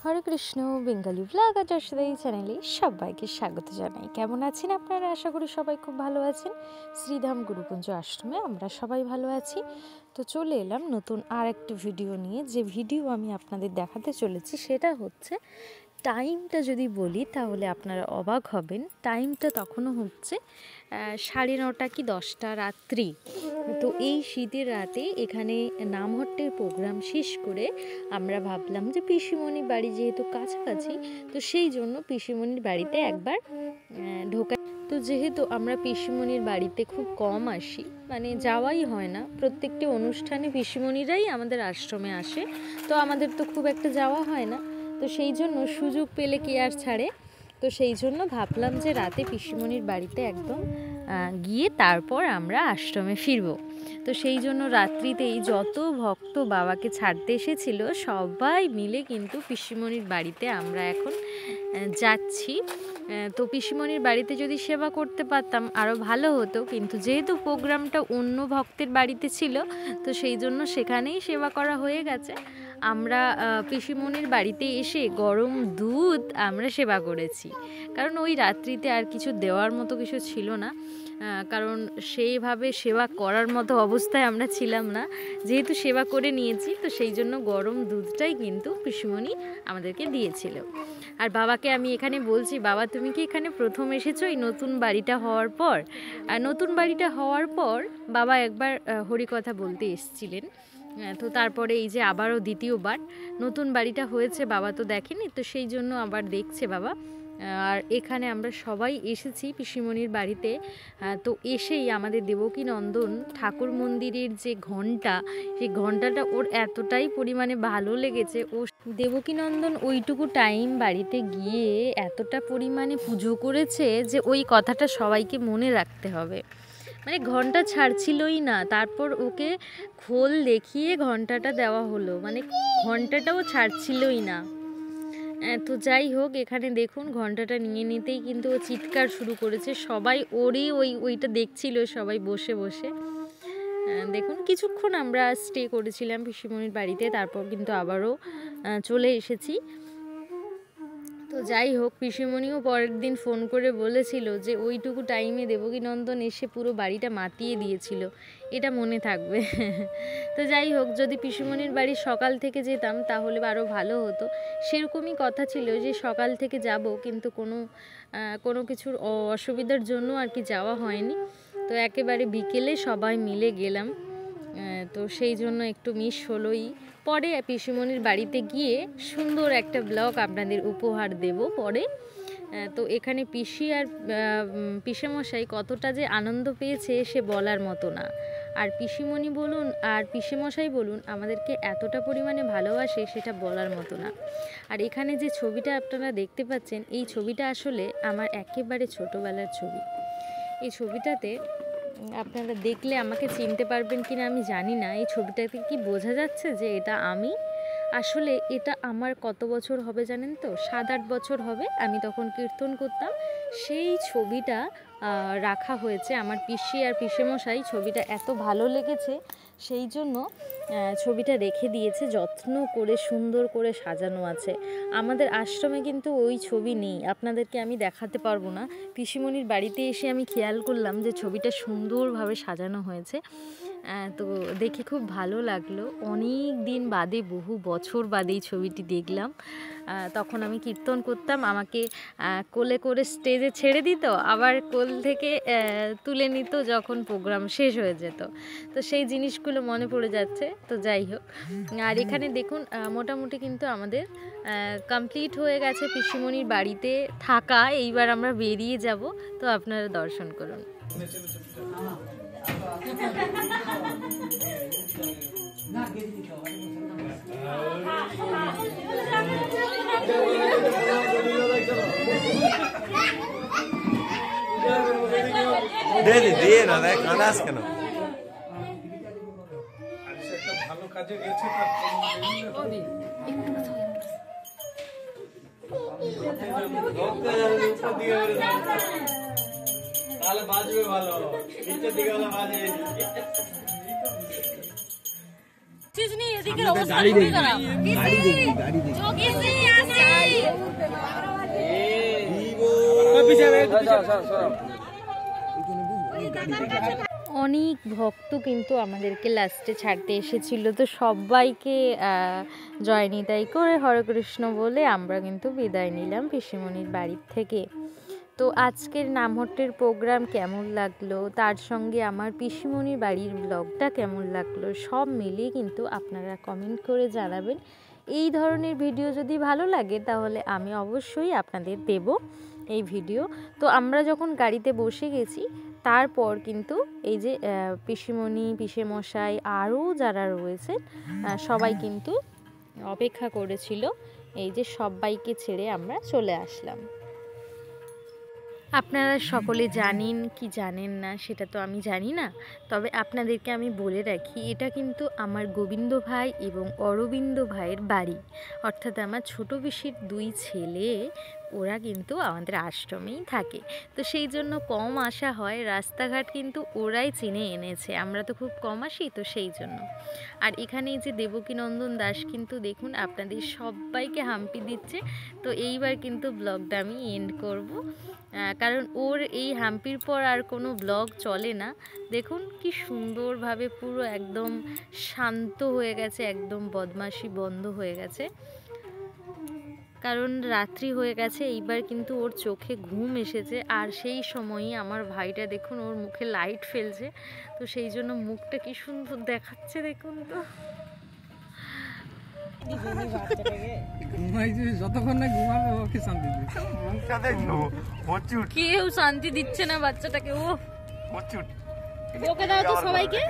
হরে Krishna Bengali blogger Yashoda চ্যানেলে সবাইকে স্বাগত জানাই। কেমন আছেন আপনারা? আশা করি সবাই খুব ভালো আছেন। শ্রীধাম গুরুকুঞ্জ আশ্রমে আমরা সবাই ভালো আছি। তো চলে এলাম নতুন আর একটা ভিডিও নিয়ে। যে ভিডিও আমি আপনাদের দেখাতে চলেছি সেটা হচ্ছে টাইমটা যদি বলি তাহলে আপনারা অবাক হবেন। টাইমটা তখনও হচ্ছে 9:30 কি 10টা রাত্রি। তো এই শীতের রাতে এখানে নামহট্টের প্রোগ্রাম শেষ করে আমরা ভাবলাম যে পিসিমণির বাড়ি যেহেতু কাছাকাছি, তো সেই জন্য পিসিমণির বাড়িতে একবার ঢোকা। তো যেহেতু আমরা পিসিমণির বাড়িতে খুব কম আসি, মানে যাওয়াই হয় না, প্রত্যেকটি অনুষ্ঠানে পিসিমণিরাই আমাদের আশ্রমে আসে, তো আমাদের তো খুব একটা যাওয়া হয় না। তো সেই জন্য সুযোগ পেলে কে আর ছাড়ে। তো সেই জন্য ভাবলাম যে রাতে পিসিমণির বাড়িতে একদম গিয়ে তারপর আমরা আশ্রমে ফিরব। তো সেই জন্য রাত্রিতেই যত ভক্ত বাবাকে ছাড়তে এসেছিল সবাই মিলে কিন্তু পিসিমণির বাড়িতে আমরা এখন যাচ্ছি। তো পিসিমণির বাড়িতে যদি সেবা করতে পারতাম আরও ভালো হতো, কিন্তু যেহেতু প্রোগ্রামটা অন্য ভক্তের বাড়িতে ছিল তো সেই জন্য সেখানেই সেবা করা হয়ে গেছে। আমরা পিসিমণির বাড়িতে এসে গরম দুধ আমরা সেবা করেছি, কারণ ওই রাত্রিতে আর কিছু দেওয়ার মতো কিছু ছিল না, কারণ সেইভাবে সেবা করার মতো অবস্থায় আমরা ছিলাম না। যেহেতু সেবা করে নিয়েছি তো সেই জন্য গরম দুধটাই কিন্তু পিসিমণি আমাদেরকে দিয়েছিল। আর বাবাকে আমি এখানে বলছি, বাবা তুমি কি এখানে প্রথম এসেছো এই নতুন বাড়িটা হওয়ার পর? নতুন বাড়িটা হওয়ার পর বাবা একবার হরিকথা বলতে এসেছিলেন, তো তারপরে এই যে আবারও দ্বিতীয়বার নতুন বাড়িটা হয়েছে, বাবা তো দেখেনি, তো সেই জন্য আবার দেখছে বাবা। আর এখানে আমরা সবাই এসেছি পিসিমণির বাড়িতে। তো এসেই আমাদের দেবকীনন্দন ঠাকুর মন্দিরের যে ঘণ্টা, সেই ঘণ্টাটা ওর এতটাই পরিমাণে ভালো লেগেছে, ও দেবকীনন্দন ওইটুকু টাইম বাড়িতে গিয়ে এতটা পরিমাণে পুজো করেছে যে ওই কথাটা সবাইকে মনে রাখতে হবে। মানে ঘন্টা ছাড়ছিলই না, তারপর ওকে খোল দেখিয়ে ঘন্টাটা দেওয়া হলো, মানে ঘন্টাটাও ছাড়ছিলই না। তো যাই হোক, এখানে দেখুন ঘন্টাটা নিয়ে নিতেই কিন্তু ও চিৎকার শুরু করেছে, সবাই ওরই ওইটা দেখছিল সবাই বসে বসে। দেখুন কিছুক্ষণ আমরা স্টে করেছিলাম পিসিমণির বাড়িতে, তারপর কিন্তু আবারও চলে এসেছি। তো যাই হোক, পিসিমণিও পরের দিন ফোন করে বলেছিল যে ওইটুকু টাইমে দেবকীনন্দন এসে পুরো বাড়িটা মাতিয়ে দিয়েছিল, এটা মনে থাকবে। তো যাই হোক, যদি পিসিমণির বাড়ি সকাল থেকে যেতাম তাহলে আরও ভালো হতো। সেরকমই কথা ছিল যে সকাল থেকে যাব, কিন্তু কোনো কিছুর অসুবিধার জন্য আর কি যাওয়া হয়নি। তো একেবারে বিকেলে সবাই মিলে গেলাম, তো সেই জন্য একটু মিস হলোই। পরে পিসিমণির বাড়িতে গিয়ে সুন্দর একটা ব্লগ আপনাদের উপহার দেব পরে। তো এখানে পিসি আর পিসেমশাই কতটা যে আনন্দ পেয়েছে সে বলার মতো না। আর পিসিমণি বলুন আর পিসেমশাই বলুন আমাদেরকে এতটা পরিমাণে ভালোবাসে সেটা বলার মতো না। আর এখানে যে ছবিটা আপনারা দেখতে পাচ্ছেন, এই ছবিটা আসলে আমার একেবারে ছোটোবেলার ছবি। এই ছবিটাতে আপনারা দেখলে আমাকে চিনতে পারবেন কিনা আমি জানি না। এই ছবিটাতে কি বোঝা যাচ্ছে যে এটা আমি? আসলে এটা আমার কত বছর হবে জানেন তো? 7-8 বছর হবে। আমি তখন কীর্তন করতাম, সেই ছবিটা রাখা হয়েছে। আমার পিসি আর পিসেমশাই ছবিটা এত ভালো লেগেছে সেই জন্য ছবিটা রেখে দিয়েছে, যত্ন করে সুন্দর করে সাজানো আছে। আমাদের আশ্রমে কিন্তু ওই ছবি নেই, আপনাদেরকে আমি দেখাতে পারবো না। পিসিমণির বাড়িতে এসে আমি খেয়াল করলাম যে ছবিটা সুন্দরভাবে সাজানো হয়েছে, তো দেখে খুব ভালো লাগলো। অনেক দিন বাদে, বহু বছর বাদে এই ছবিটি দেখলাম। তখন আমি কীর্তন করতাম, আমাকে কোলে করে স্টেজে ছেড়ে দিত, আবার কোল থেকে তুলে নিত যখন প্রোগ্রাম শেষ হয়ে যেত। তো সেই জিনিসগুলো মনে পড়ে যাচ্ছে। তো যাই হোক, আর এখানে দেখুন মোটামুটি কিন্তু আমাদের কমপ্লিট হয়ে গেছে পিসিমণির বাড়িতে থাকা। এইবার আমরা বেরিয়ে যাব, তো আপনারা দর্শন করুন। দিয়ে না দেখ কাঁদাস কেন? ভালো কাজে গেছে তাহলে বাজবে ভালো, নিচের দিকে বাজে। चीज नहीं, गाड़ी देखी, गाड़ी देखी, गाड़ी देखी। অনেক ভক্ত কিন্তু আমাদেরকে লাস্টে ছাড়তে এসেছিল, তো সবাইকে জয় নিতাই করে হরে কৃষ্ণ বলে আমরা কিন্তু বিদায় নিলাম পিসিমণির বাড়ির থেকে। তো আজকের নামহট্টের প্রোগ্রাম কেমন লাগলো, তার সঙ্গে আমার পিসিমণির বাড়ির ব্লগটা কেমন লাগলো, সব মিলিয়ে কিন্তু আপনারা কমেন্ট করে জানাবেন। এই ধরনের ভিডিও যদি ভালো লাগে তাহলে আমি অবশ্যই আপনাদের দেব এই ভিডিও। তো আমরা যখন গাড়িতে বসে গেছি তারপর কিন্তু এই যে পিসিমণি, পিসেমশাই আরও যারা রয়েছে সবাই কিন্তু অপেক্ষা করেছিল। এই যে সবাইকে ছেড়ে আমরা চলে আসলাম। আপনারা সকলে জানেন কি জানেন না সেটা তো আমি জানি না, তবে আপনাদেরকে আমি বলে রাখি এটা কিন্তু আমার গোবিন্দ ভাই এবং অরবিন্দ ভাইয়ের বাড়ি, অর্থাৎ আমার ছোট পিসির 2 ছেলে, ওরা কিন্তু আমাদের আশ্রমেই থাকে। তো সেই জন্য কম আসা হয়, রাস্তাঘাট কিন্তু ওরাই চিনে এনেছে, আমরা তো খুব কম আসি, তো সেই জন্য। আর এখানে যে দেবকীনন্দন দাস কিন্তু দেখুন আপনাদের সবাইকে হাম্পি দিচ্ছে। তো এইবার কিন্তু ব্লগটা আমি এন্ড করব, কারণ ওর এই হাম্পির পর আর কোনো ব্লগ চলে না। দেখুন কি সুন্দরভাবে পুরো একদম শান্ত হয়ে গেছে, একদম বদমাশি বন্ধ হয়ে গেছে, কারণ রাত্রি হয়ে গেছে। এইবার কিন্তু ওর চোখে ঘুম এসেছে, আর সেই সময়ই আমার ভাইটা দেখুন ওর মুখে লাইট ফেলছে, তো সেই জন্য মুখটা কি সুন্দর দেখাচ্ছে দেখুন। তো যতক্ষণ না ঘুমাবে ওকে শান্তি দিবে। মুখটা দেখলো কেউ শান্তি দিচ্ছে না বাচ্চাটাকে। ও প্রচুর ওকে দাও তো সবাইকে।